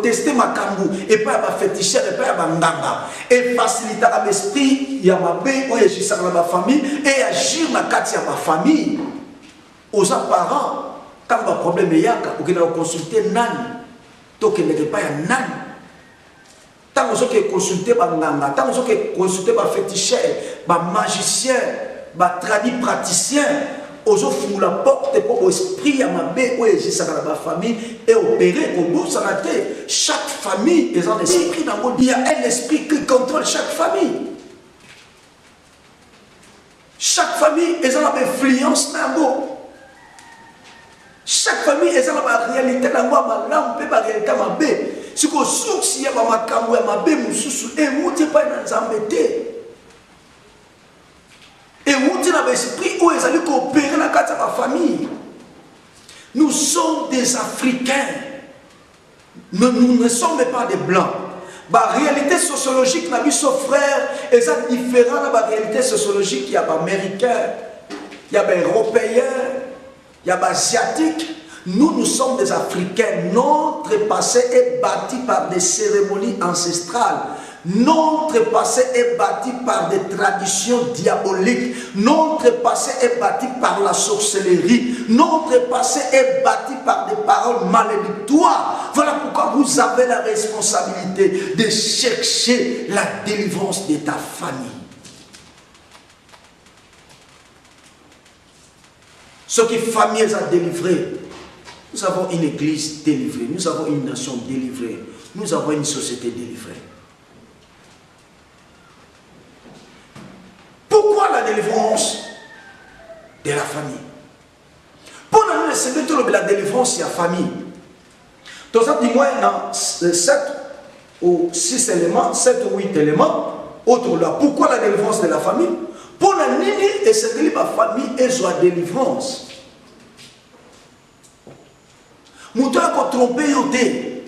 tester ma kangou et pas à féticher et pas à ndanga et faciliter l'esprit il y a ma bé ou agir dans ma famille et agir dans ma famille aux parents quand le problème est là ou qu'il a consulté nan tant qu'il n'est pas nan tant que consulter par ndanga tant que consulter par féticher par magicien par tradit praticien aux offres la porte pour l'esprit à ma bé ou agir dans ma famille et opérer au bout de chaque famille est un esprit dans le il y a un esprit qui contrôle chaque famille. Chaque famille est en influence dans le chaque famille est en réalité dans le là on peut pas réalité ma bé si qu'on source il y a ma camou ma bé mususu et vous n'êtes pas dans embêter et vous n'êtes pas esprit où ils allaient coopérer dans la famille. Nous sommes des Africains. Nous ne sommes pas des Blancs. La réalité sociologique, nos frères, est différente de la réalité sociologique. Il y a des Américains, il y a des Européens, il y a des Asiatiques. Nous sommes des Africains. Notre passé est bâti par des cérémonies ancestrales. Notre passé est bâti par des traditions diaboliques. Notre passé est bâti par la sorcellerie. Notre passé est bâti par des paroles malédictoires. Voilà pourquoi vous avez la responsabilité de chercher la délivrance de ta famille. Ce qui famille a délivré, nous avons une église délivrée, nous avons une nation délivrée, nous avons une société délivrée. Pourquoi la délivrance de la famille? Pour nous, c'est de la délivrance de la famille. Donc, ça dit moi, dans 7 ou 6 éléments, 7 ou 8 éléments, autre là. Pourquoi la délivrance de la famille? Pour la nini et c'est que la famille est soit délivrance. Mouton a trompé yoté.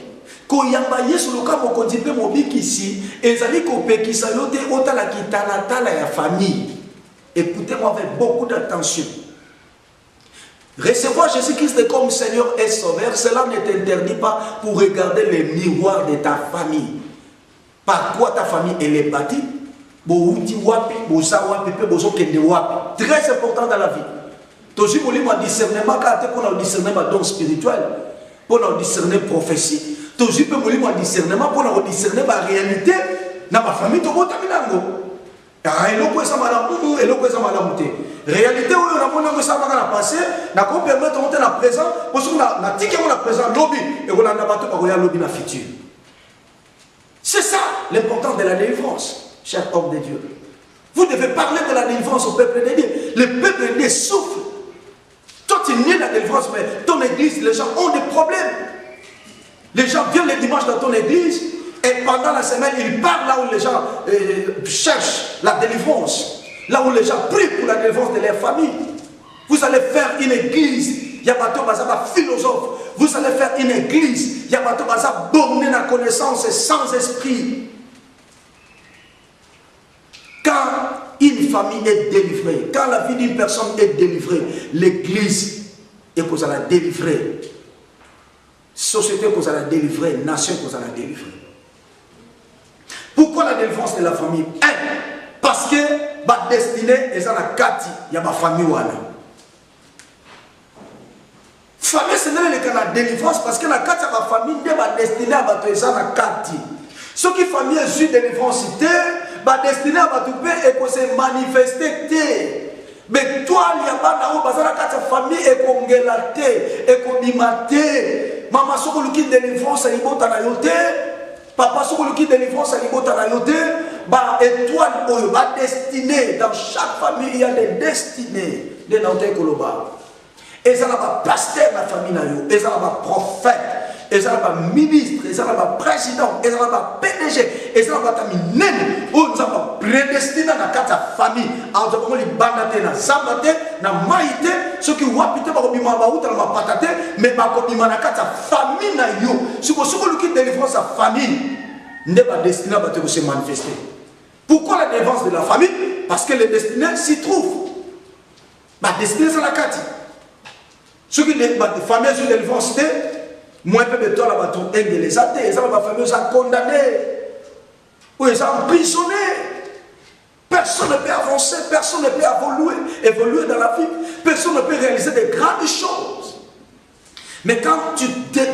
Quand il y a un sur le cas où on dit que mon bic ici, et ils allaient couper qui ça yoté autant la kitana la famille. Écoutez-moi avec beaucoup d'attention. Recevoir Jésus-Christ comme Seigneur et Sauveur, cela ne t'interdit pas pour regarder les miroirs de ta famille. Par quoi ta famille elle est bâtie? Très important dans la vie. Toujours pour le discernement, pour le discernement don spirituel, pour le discerner prophétie, toujours pour le discernement, pour le discerner la réalité dans ma famille. Réalité où on a ça va passer, n'a qu'on permet de monter la présent, pour ce qu'on a dit qu'on a présent lobby et on a battu par le lobby dans le futur. C'est ça l'importance de la délivrance, cher homme de Dieu. Vous devez parler de la délivrance au peuple de Dieu. Le peuple de Dieu souffre. Toi, tu nies la délivrance, mais ton église, les gens ont des problèmes. Les gens viennent les dimanches dans ton église et pendant la semaine, ils partent là où les gens cherchent la délivrance. Là où les gens prient pour la délivrance de leur famille. Vous allez faire une église. Yabato Bazaba philosophe. Vous allez faire une église. Yabato Bazaba borné la connaissance et sans esprit. Quand une famille est délivrée, quand la vie d'une personne est délivrée, l'église est qu'on a délivrée. Société qu'on a délivrée, nation qu'on a délivrée. Pourquoi la délivrance de la famille? Parce que ma destinée est dans la kati, il y a ma famille wana. Famille, c'est le cas de la délivrance parce que la kati de ma famille, il y a ma destinée à battre dans la kati. Ce qui famille est une délivrance, ma destinée à battre et qu'on se manifester. Mais toi, il y a pas dans la kati de famille et qu'on gelate et qu'on bimate. Maman, ce qui est délivrance, c'est une yote. Papa, ce qui est délivrance, c'est une yote. Bah, étoile, bah, destinée. Dans chaque famille, il y a des destinées de notre Koloba. Et ça n'a pas pasteur dans la famille, et ça n'a pas prophète, et ça n'a pas ministre, et ça n'a pas président, et ça n'a pas PDG, et ça n'a pas terminé. Où nous avons prédestiné dans la famille. Alors, nous avons les bandatés, dans Zambate, dans Maïté, ceux qui ont habité par le Bimaba, dans la patate, mais par le Bimaba, dans la famille, ce qui délivre sa famille, n'est pas destiné à se manifester. Pourquoi la défense de la famille? Parce que les destinés s'y trouvent. La destinée, c'est la carte. Ceux qui sont familles sur l'université, moi, je peux la bâton et les athées, les familles sont condamnées, ou ils sont emprisonnés. Personne ne peut avancer, personne ne peut évoluer dans la vie, personne ne peut réaliser de grandes choses. Mais quand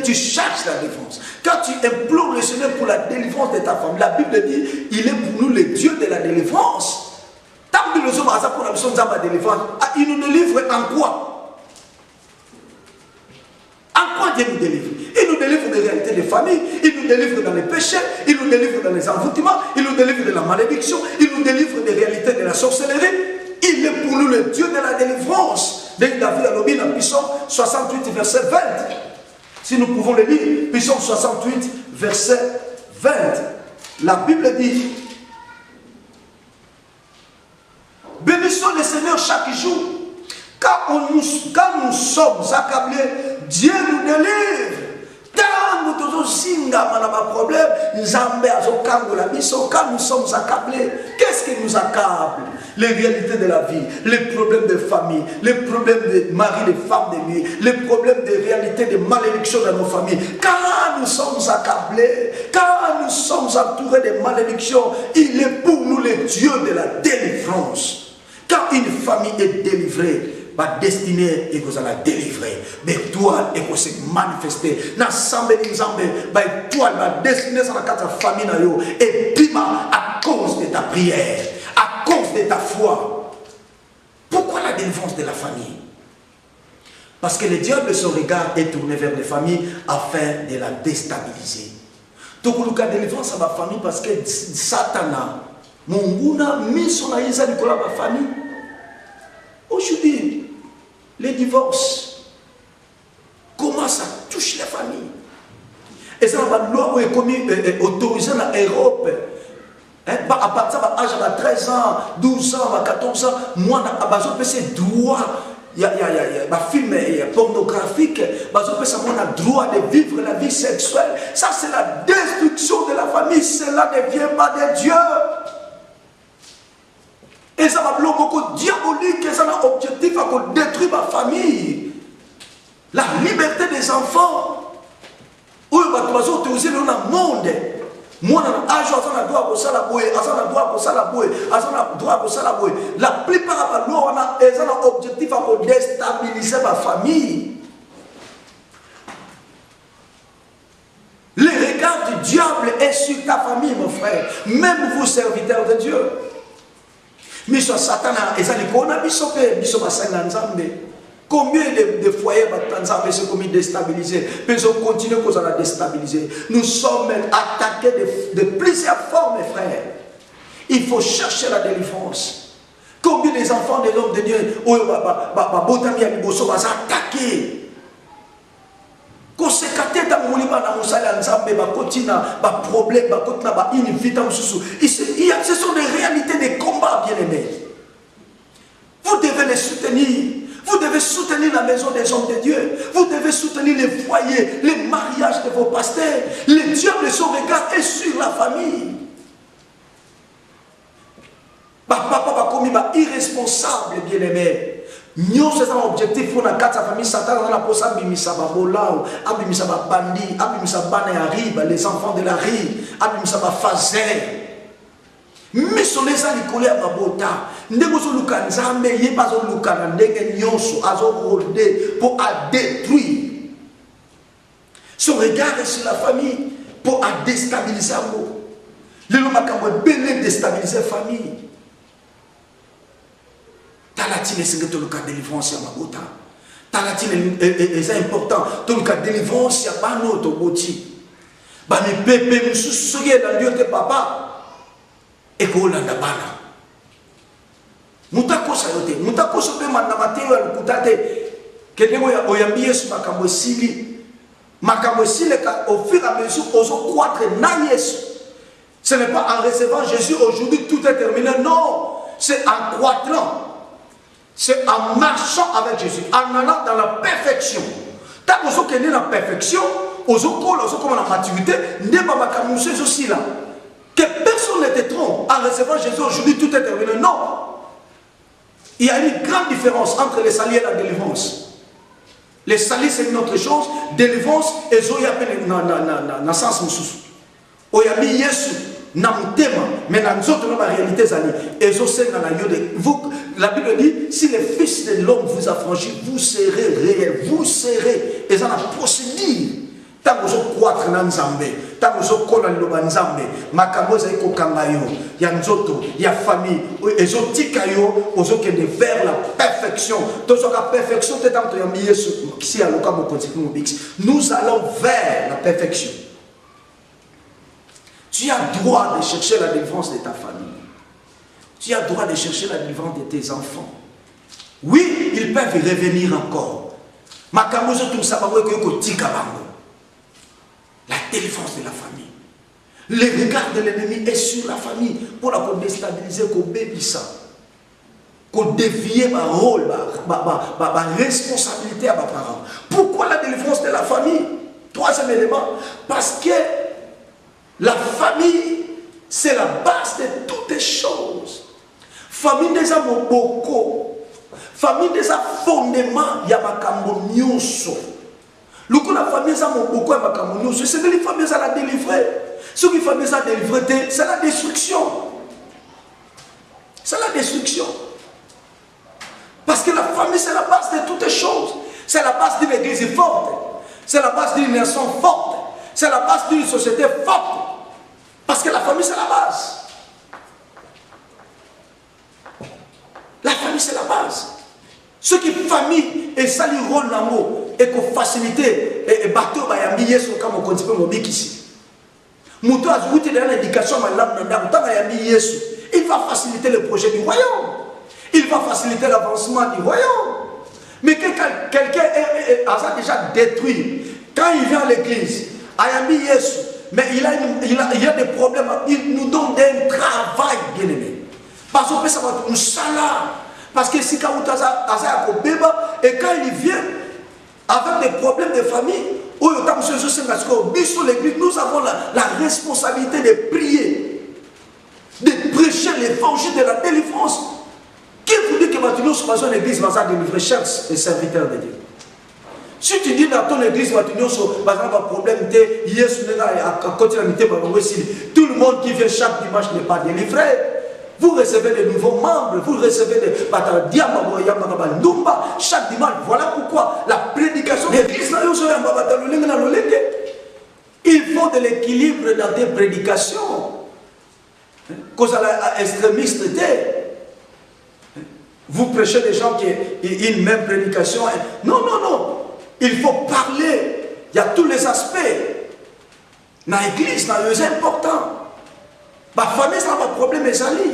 tu cherches la défense, quand tu implores le Seigneur pour la délivrance de ta famille, la Bible dit, il est pour nous le Dieu de la délivrance. Tant que nous sommes à ça pour la mission de la délivrance, il nous délivre en quoi? En quoi Dieu nous délivre? Il nous délivre des réalités de famille, il nous délivre dans les péchés, il nous délivre dans les envoûtements, il nous délivre de la malédiction, il nous délivre des réalités de la sorcellerie. Il est pour nous le Dieu de la délivrance. Dès David a lobby dans Psaume 68, verset 20. Si nous pouvons le lire, Psaume 68, verset 20. La Bible dit, bénissons le Seigneur chaque jour. Quand nous sommes accablés, Dieu nous délivre. Quand nous avons un problème, quand nous sommes accablés, qu'est-ce qui nous accable? les réalités de la vie, les problèmes de famille, les problèmes de mari, de femme, de nuit, les problèmes de réalité, de malédiction dans nos familles. Quand nous sommes accablés, quand nous sommes entourés de malédictions, il est pour nous le Dieu de la délivrance. Quand une famille est délivrée, ma destinée est que la délivrer. Mais toi, et que se manifester. N'ensemble des ensemble, toi, ma destinée sur la carte de famille, et puis à cause de ta prière, à cause de ta foi. Pourquoi la délivrance de la famille? Parce que le diable, son regard est tourné vers les familles afin de la déstabiliser. Donc, la délivrance à ma famille, parce que Satan, mon gouna, mis son aïsa de ma famille. Aujourd'hui, les divorces, comment ça touche la famille? Et ça, la loi est autorisée dans l'Europe. À partir de l'âge de 13 ans, 12 ans, 14 ans, moi, je peux ces droits. Il y a un film pornographique, je peux droit de vivre la vie sexuelle. Ça, c'est la destruction de la famille. Cela ne vient pas de Dieu. Et ça va beaucoup diabolique, et ça a un objectif à détruire ma famille. La liberté des enfants. Où il va utiliser dans le monde. Moi, je droit pour ça la bouée, droit pour ça la bouée, droit pour ça la bouée. La plupart de ils ont un objectif à déstabiliser ma famille. Le regard du diable est sur ta famille, mon frère. Même vous, serviteurs de Dieu. Mais sur Satan, combien de foyers sont commis déstabilisés? Mais on continue à la déstabiliser. Nous sommes attaqués de plusieurs formes, mes frères. Il faut chercher la délivrance. Combien des enfants de l'homme de Dieu sont attaqués? Quand ce sont des réalités des combats, bien aimés. Vous devez les soutenir. Vous devez soutenir la maison des hommes de Dieu. Vous devez soutenir les foyers, les mariages de vos pasteurs. Le diable, son regard est sur la famille. Papa commis irresponsable, bien aimé. Nous c'est un objectif pour la famille Satan dans la posa bimisa babolao, abimisa bandi, abimisa banayariba, les enfants de la rue, abimisa bafazer. Mais sur les alicolés à Mabota, Negozo Lukanzame, Yebazo Lukana, Nege Nyoso, Azo Rodé, pour détruire. Son regard est sur la famille pour déstabiliser l'amour. Le Lomakambo est bien déstabiliser la famille. Talatine, c'est le cas de délivrance à Mabota. Talatine est important. Tout le cas de délivrance, il n'y a pas notre boti. Bah, mais pépé, nous sommes dans Dieu de papa. Et que l'on a bana. Mutako sayote, mutako sope mandamateo ya lukutate. Kedemo ya oyambiye su makambo sili. Makambo sili au fur et à mesure oso croître na Yesu. Ce n'est pas en recevant Jésus aujourd'hui tout est terminé. Non, c'est en croîtant. C'est en marchant avec Jésus, en allant dans la perfection. Tant qu'on est dans la perfection, oso comme la maturité, n'est pas makambo aussi là. Que personne ne te trompe en recevant Jésus aujourd'hui, tout est terminé. Non. Il y a une grande différence entre les salis et la délivrance. Les salis, c'est une autre chose. Délivrance, et Zoya appelle dans le sens moussous. Oyabi Yesu, Namutema, mais dans d'autres réalités, la Bible dit si le Fils de l'homme vous affranchit, vous serez réel, vous serez. Et ça, la procédure. Tant que vous croître dans Nzambe, tant que vous connaissez le Nzambe, makambo za iko kangayo, ya nzoto, ya famille, ezotikayo, ozokende vers la perfection. Donc la perfection, c'est tant que si à l'occasion continue bix, nous allons vers la perfection. Tu as droit de chercher la délivrance de ta famille. Tu as droit de chercher la délivrance de tes enfants. Oui, ils peuvent revenir encore. Makambo zo tout ça ba ko tika bango. La délivrance de la famille. Le regard de l'ennemi est sur la famille pour la déstabiliser, pour bébissa, pour dévier ma rôle, ma responsabilité à mes parents. Pourquoi la délivrance de la famille? Troisième élément, parce que la famille, c'est la base de toutes les choses. famille des amoboko, famille des fondements, ya makambo nyonso. Le coup la famille des amoboko, ya makambo nyonso, c'est que les familles à la délivrer. Ce qui famille à délivrer, c'est la destruction. C'est la destruction. Parce que la famille, c'est la base de toutes les choses. C'est la base d'une église forte. C'est la base d'une nation forte. C'est la base d'une société forte. Parce que la famille, c'est la base. La famille, c'est la base. Ce qui famille et ça lui rôle l'amour et qu'on facilite et bateau va y sur comme on continue mon bic ici. Mouton a goûté l'éducation il va faciliter le projet du royaume. Il va faciliter l'avancement du royaume. Mais que quelqu'un a déjà détruit, quand il vient à l'église, mais il a des problèmes, il nous donne un travail, bien aimé. Parce que ça va nous salaire. Parce que si et quand il vient avec des problèmes de famille, nous avons la responsabilité de prier, de prêcher l'évangile de la délivrance. Qui vous dit que maintenant, ce pas une église va délivrer, chers et serviteurs de Dieu? Si tu dis dans ton église, tout le monde qui vient chaque dimanche n'est pas délivré. Vous recevez de nouveaux membres, vous recevez des chaque dimanche. Voilà pourquoi la prédication de l'église, il faut de l'équilibre dans tes prédications. Cause à l'extrémiste, vous prêchez des gens qui ont une même prédication. Non, non, non. Il faut parler. Il y a tous les aspects. Dans l'église, c'est important. Ma famille, ça n'a pas de problème, mais ça lit.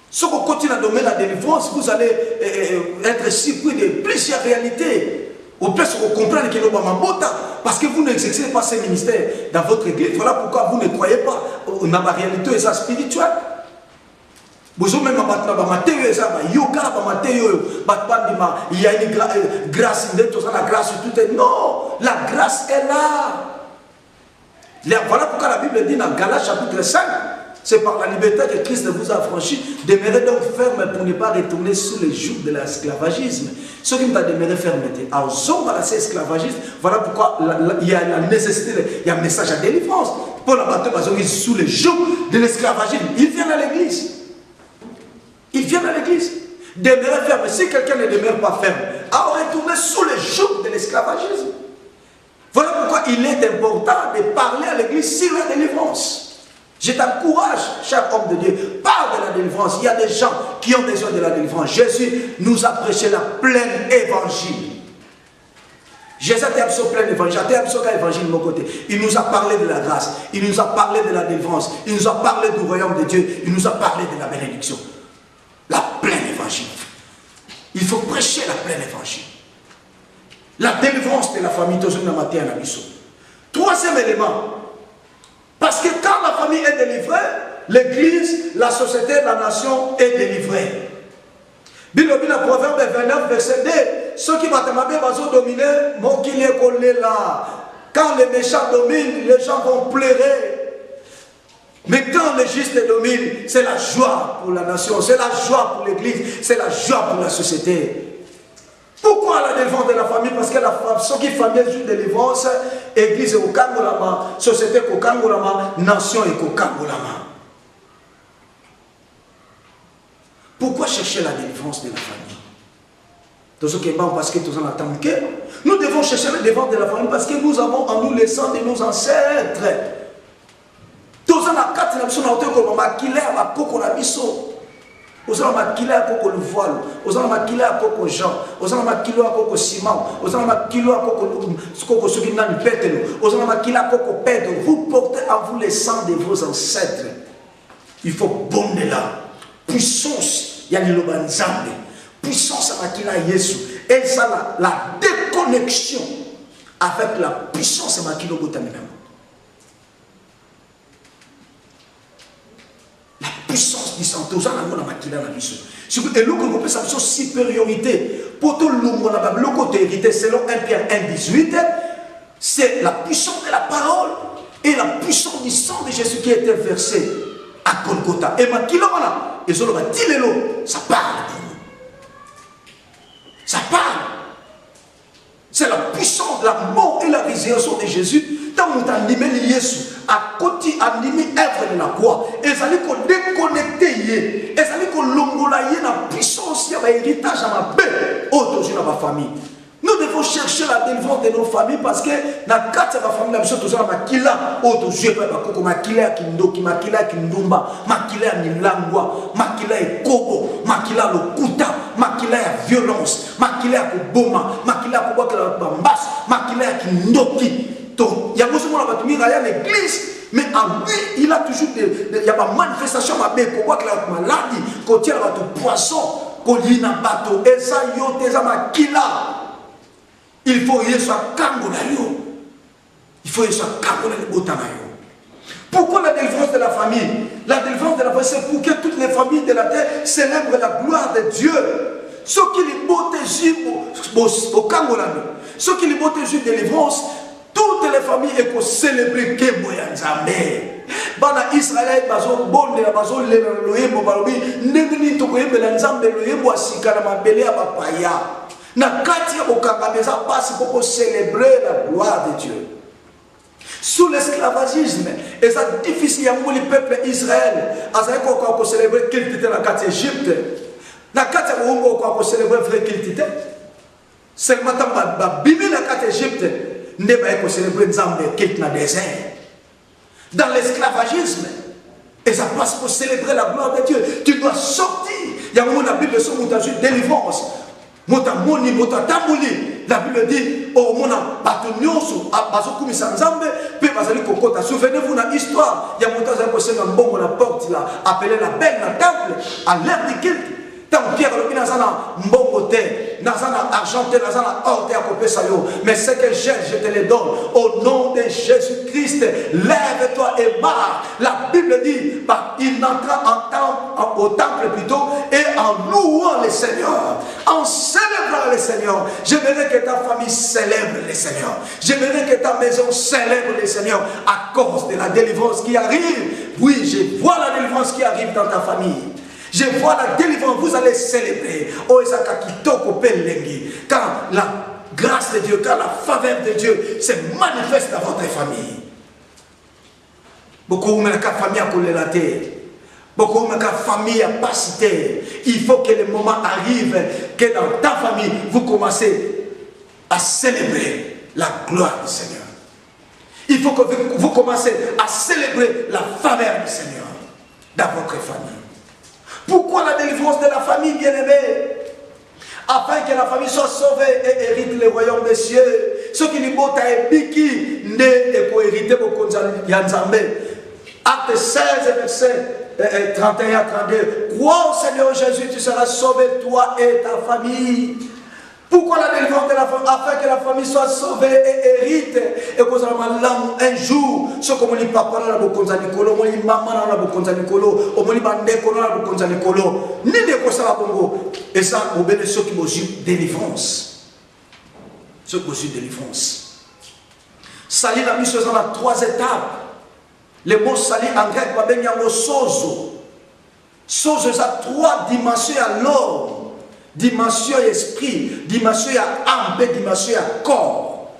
Si vous continuez à donner la délivrance, vous allez être surpris de plusieurs réalités. Au plus, vous comprenez que nous sommes parce que vous n'exercez pas ces ministères dans votre église. Voilà pourquoi vous ne croyez pas dans la réalité et ça spirituelle. Vous avez même il y a une grâce, la grâce, tout est. Non, la grâce est là. Voilà pourquoi la Bible dit dans Galates chapitre 5, c'est par la liberté que Christ vous a affranchi. Demeurez donc ferme pour ne pas retourner sous les jougs de l'esclavagisme. Ce qui m'a demeuré ferme, c'est esclavagisme. Voilà pourquoi il y a la nécessité, il y a un message à délivrance. Pour la bataille, sous les jougs de l'esclavagisme. Il vient à l'église. Il vient à l'église. Demeurer ferme. Si quelqu'un ne demeure pas ferme, à retourner sous les jougs de l'esclavagisme. Voilà pourquoi il est important de parler à l'église sur la délivrance. Je t'encourage, cher homme de Dieu, parle de la délivrance. Il y a des gens qui ont besoin de la délivrance. Jésus nous a prêché la pleine évangile. Jésus a été plein évangile. Évangile de mon côté. Il nous a parlé de la grâce. Il nous a parlé de la délivrance. Il nous a parlé du royaume de Dieu. Il nous a parlé de la bénédiction. La pleine évangile. Il faut prêcher la pleine évangile. La délivrance de la famille. Troisième élément. Parce que quand la famille est délivrée, l'église, la société, la nation est délivrée. Bilobina Proverbe 29, verset 2. Ceux qui vont dominer, mon qu'il est collé là. Quand les méchants dominent, les gens vont pleurer. Mais quand les justes dominent, c'est la joie pour la nation, c'est la joie pour l'église, c'est la joie pour la société. Pourquoi la délivrance de la famille? Parce que ceux qui famille est une délivrance, église est au Kangolama, société est au Kangolama, nation est au Kangolama. Pourquoi chercher la délivrance de la famille? Parce que nous devons chercher la délivrance de la famille parce que nous avons en nous le sang de nos ancêtres. Aux gens maquillés à coco le voile, aux gens maquillés à coco Jean, aux gens maquillés à coco Simon, aux gens maquillés à coco Suginan Pételo, aux gens maquillés à coco Pedro. Vous portez à vous le sang de vos ancêtres. Il faut bomber là. Puissance, il y a le Lobanzambe. Puissance à Makila Yesu. Et ça, la déconnexion avec la puissance à Makilo Botamina. La puissance du sang, tous en amont à Makila Nabiso. Et l'eau qu'on peut savoir supériorité, pour tout le monde, le côté hérité, selon 1 Pierre 1,18, c'est la puissance de la parole et la puissance du sang de Jésus qui a été versé à Golgotha. Et makila wana, et solo batilelo, ça parle. Ça parle. C'est la puissance, la mort et la résurrection de Jésus. Tant qu'on a animé Jésus, à côté animé œuvre de la croix, et ça dit qu'on déconnecté, et ça dit qu'on l'ongolaye la puissance, il y a un héritage à ma paix, autour de ma famille. Nous devons chercher la délivrance de nos familles parce que dans la carte de la famille, la mission toujours makila, autour de Dieu, makila kindoki, makila kindumba, makila milangwa, makila ekobo, makila lokuta, makila ya violence, makila ya kuboma, makila ya kubaka la bambas, makila ya kindoki. Donc, il y a beaucoup de gens qui ont l'église, mais en lui, il a toujours il y a des manifestations, il y a des maladies, quand il y a des poissons, quand il y a des bateaux, et ça, il y a des makila. Il faut y soit Kangonayo. Il faut y soit Kangonayo. Pourquoi la délivrance de la famille? La délivrance de la famille, c'est pour que toutes les familles de la terre célèbrent la gloire de Dieu. Ceux qui les bottent au Kangonayo, ceux qui les bottent de délivrance, toutes les familles sont célébrées Kembo Yanzamé. Bana Israël, bazo bonde la bazo le loyembo balobi, ndeni to koyembe la nzambe loyembo asika na mabele ya bapaya. Na kati ya bokangabeza passe pour célébrer la gloire de Dieu. Sous l'esclavagisme, et ça difficile pour le peuple Israël, à ce qu'on célébrer qu'il était dans la carte Égypte. Na kati ya bongo qu'on célébrer vrai qu'il était. Seulement dans Bible la carte Égypte, ne pas célébrer Nzambe qu'il dans le désert. Dans l'esclavagisme, et ça passe pour célébrer la gloire de Dieu. Tu dois sortir. Il y a un moment dans la Bible sur délivrance. Motamoni, motatamoli. La Bible dit, oh mon batonyoso, bazokoumi sanzambe, pe bazali kokota. Souvenez-vous dans l'histoire, il y a monté un poisson en bon la porte là, appelé la belle dans le temple, à l'ère du culte. Tant Pierre le dans un mbongo te, dans un argenté, dans un or te à couper ça yo. Mais ce que j'ai, je te le donne. Au nom de Jésus-Christ, lève-toi et marche. La Bible dit, bah, il entra au temple plutôt, et en louant le Seigneur, en célébrant le Seigneur. J'aimerais que ta famille célèbre le Seigneur. J'aimerais que ta maison célèbre le Seigneur à cause de la délivrance qui arrive. Oui, je vois la délivrance qui arrive dans ta famille. Je vois la délivrance, vous allez célébrer. Oh, quand la grâce de Dieu, quand la faveur de Dieu se manifeste dans votre famille. Beaucoup de familles ont collé la terre. Beaucoup de familles ont passé. Il faut que le moment arrive que dans ta famille, vous commencez à célébrer la gloire du Seigneur. Il faut que vous commencez à célébrer la faveur du Seigneur dans votre famille. Pourquoi la délivrance de la famille, bien-aimée? Afin que la famille soit sauvée et hérite le royaume des cieux. Ceux qui nous botent à Epiki, né et pour hériter pour Yanzambe. Acte 16, verset 31 à 32. Crois au Seigneur Jésus, tu seras sauvé, toi et ta famille. Pourquoi la délivrance de la famille? Afin que la famille soit sauvée et hérite. Et que un jour, ce que mon papa n'a pas besoin de colo, mon maman n'a pas besoin de colo, mon bandé n'a pas besoin de colo, ni de quoi ça va bongo. Et ça, au bénéfice ceux qui m'ont délivrance. Ceux qui m'ont délivrance. Sali la mission dans la 3 étapes. Le mot sali en grec, il y a le mot sozo. Sozo, ça 3 dimensions à l'homme. Dimension esprit, dimension âme, dimension corps.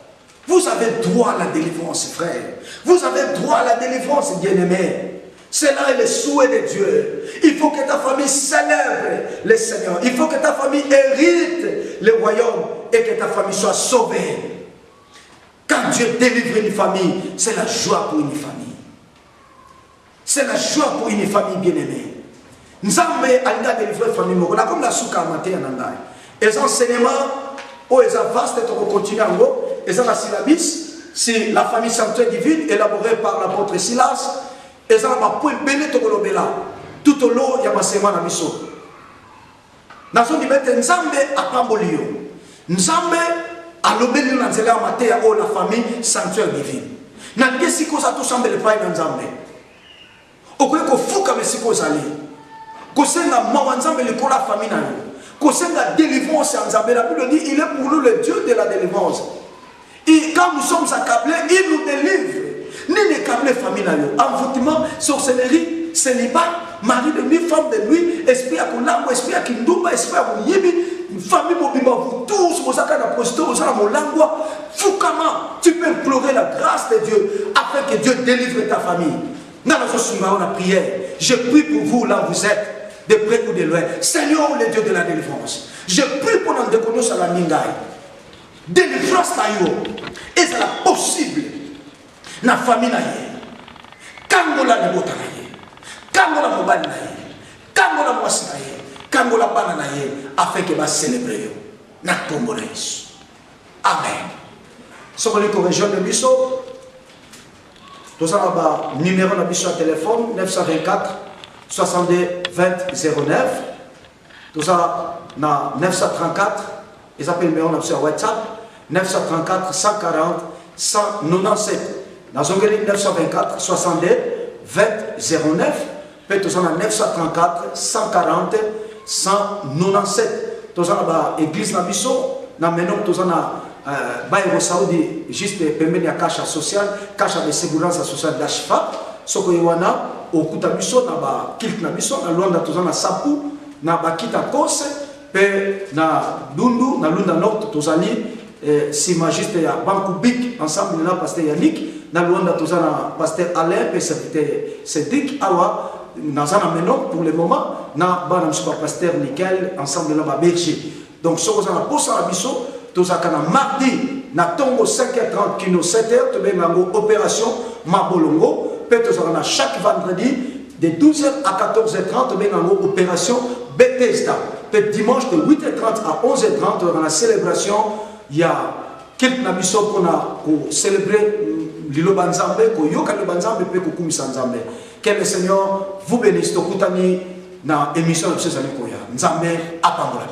Vous avez droit à la délivrance, frère. Vous avez droit à la délivrance, bien-aimé. C'est là le souhait de Dieu. Il faut que ta famille célèbre le Seigneur. Il faut que ta famille hérite le royaume et que ta famille soit sauvée. Quand Dieu délivre une famille, c'est la joie pour une famille. C'est la joie pour une famille bien-aimée. Nzambe alinga délivrer famille moko na comme la souka matin nanga. Les enseignements ou les vastes to continuer en haut, et ça la syllabis, c'est la famille sanctuaire divine élaborée par l'apôtre Silas, et ça va point béné to kolobela. Tout au long ya masema na miso. Na so di bete nzambe apambolio. Nzambe alobeli na nzela matin o la famille sanctuaire divine. Na ngesi ko sa to semble le pai na nzambe. Okoye ko fuka mesiko zali. Kosenga mawanzambe le kola famille na yo. Kosenga délivrance en Nzambe. La Bible dit il est pour nous le Dieu de la délivrance. Et quand nous sommes accablés, il nous délivre. Ni les câblés famille na yo. Envoûtement, sorcellerie, célibat, mari de nuit, femme de nuit, esprit à Kolango, esprit à Kindumba, esprit à Mouyemi, famille Mobimba, vous tous, vous avez la prostituée, vous avez la Molangwa, Fukama, tu peux implorer la grâce de Dieu afin que Dieu délivre ta famille. Dans la prière, je prie pour vous là où vous êtes, de près ou de loin. Seigneur, le Dieu de la délivrance, je prie pour nous déconner à la Mingaï. Délivrance tayo, et c'est la possible. Na famille na ye, kangola ne bota na ye, kangola mobali na ye, kangola mwasi na ye, kangola bana na ye, afin que va célébrer yo. Na kombola Yesu. Amen. Ce qu'on est pour région de Bisso, tout ça là-bas, numéro de Bisso à téléphone, 924 62 20 09. Tout ça, na 934, ils appellent le numéro sur WhatsApp, 934 140 197. Dans le 924 62 20 09. Puis tout ça, na 934 140 197. Tout ça là-bas, église na Bisso, na maintenant tout ça na Baïro Saoudi, juste permettre à cache sociale, cache de sécurité sociale d'Ashfa, ce que Yoana, au Koutabiso, na ba kilt na biso, na Luanda tozana Sapu, na Bakita Kose, pe na Dundu, na Lunda Nord, tozali, si magiste ya Bankubik, ensemble na pasteur Yannick, na Luanda tozana pasteur Alain, pe serviteur Cédric, Awa, na Zana Menon, pour le moment, na Banam pasteur Nickel, ensemble na Berger. Donc, ce que vous avez pour la biso, tozakana mardi na tongo 5h30 kino 7h to bengango opération Mabolongo pe tozakana chaque vendredi de 12h à 14h30 to bengango opération Bethesda pe dimanche de 8h30 à 11h30 dans la célébration il y a quelques nabiso qu'on a pour célébrer lilo banzambe ko yoka le banzambe pe ko kumisa nzambe. Que le Seigneur vous bénisse to kutani na émission de ces amis koya nzambe apangola.